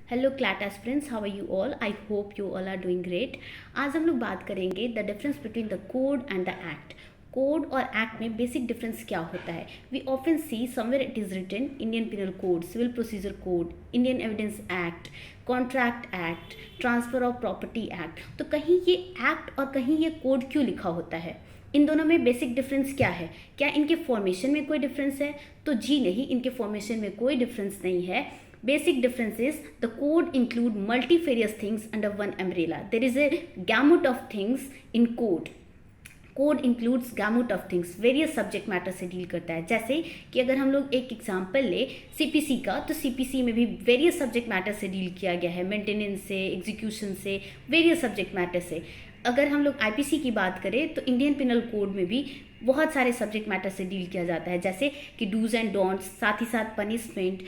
Hello CLAT aspirants, how are you all? I hope you all are doing great. आज हम लोग बात करेंगे the difference between the code and the act. Code और act में basic difference क्या होता है? We often see somewhere it is written Indian penal code, civil procedure code, Indian evidence act, contract act, transfer of property act. तो कहीं ये act और कहीं ये कोड क्यों लिखा होता है? इन दोनों में बेसिक डिफरेंस क्या है? क्या इनके फॉर्मेशन में कोई डिफरेंस है? तो जी नहीं, इनके फॉर्मेशन में कोई डिफरेंस नहीं है। Basic difference is the code include multifarious things under one umbrella. There is a gamut of things in code. Code includes gamut of things, various subject matter से डील करता है। जैसे कि अगर हम लोग एक एग्जांपल ले सीपीसी का, तो सीपीसी में भी वेरियस सब्जेक्ट मैटर से डील किया गया है, मेंटेनेंस से, एग्जीक्यूशन से, वेरियस सब्जेक्ट मैटर से। अगर हम लोग आईपीसी की बात करें तो इंडियन पिनल कोड में भी बहुत सारे सब्जेक्ट मैटर से डील किया जाता है, जैसे कि डूज एंड डोंट्स, साथ ही साथ punishment,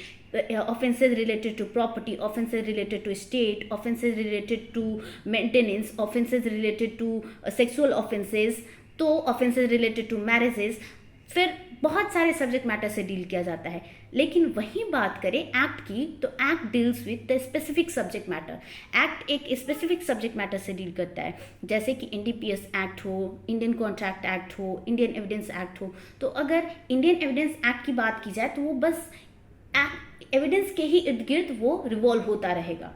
offenses related to property, offenses related to state, offenses related to maintenance, offenses related to sexual offenses, तो offenses related to marriages। फिर बहुत सारे सब्जेक्ट मैटर से डील किया जाता है। लेकिन वही बात करें एक्ट की, तो act deals with the specific subject matter. Act एक स्पेसिफिक सब्जेक्ट मैटर से डील करता है, जैसे कि एनडीपीएस एक्ट हो, इंडियन कॉन्ट्रैक्ट एक्ट हो, इंडियन एविडेंस एक्ट हो। तो अगर इंडियन एविडेंस एक्ट की बात की जाए तो वो बस एविडेंस के ही इर्द गिर्द वो रिवॉल्व होता रहेगा,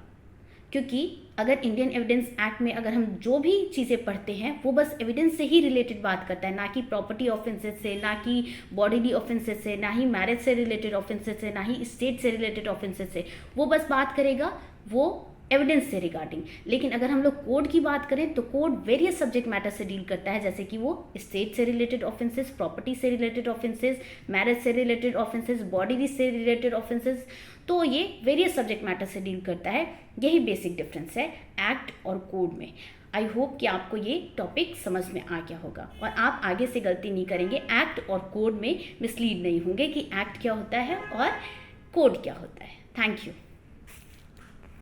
क्योंकि अगर इंडियन एविडेंस एक्ट में अगर हम जो भी चीज़ें पढ़ते हैं वो बस एविडेंस से ही रिलेटेड बात करता है, ना कि प्रॉपर्टी ऑफेंसेस से, ना कि बॉडीली ऑफेंसेस से, ना ही मैरिज से रिलेटेड ऑफेंसेस से, ना ही स्टेट से रिलेटेड ऑफेंसेस से। वो बस बात करेगा वो एविडेंस से रिगार्डिंग। लेकिन अगर हम लोग कोड की बात करें तो कोड वेरियस सब्जेक्ट मैटर से डील करता है, जैसे कि वो स्टेट से रिलेटेड ऑफेंसेस, प्रॉपर्टी से रिलेटेड ऑफेंसेस, मैरिज से रिलेटेड ऑफेंसेस, बॉडी से रिलेटेड ऑफेंसेस। तो ये वेरियस सब्जेक्ट मैटर से डील करता है। यही बेसिक डिफरेंस है एक्ट और कोड में। आई होप कि आपको ये टॉपिक समझ में आ गया होगा और आप आगे से गलती नहीं करेंगे, एक्ट और कोड में मिसलीड नहीं होंगे कि एक्ट क्या होता है और कोड क्या होता है। Thank you.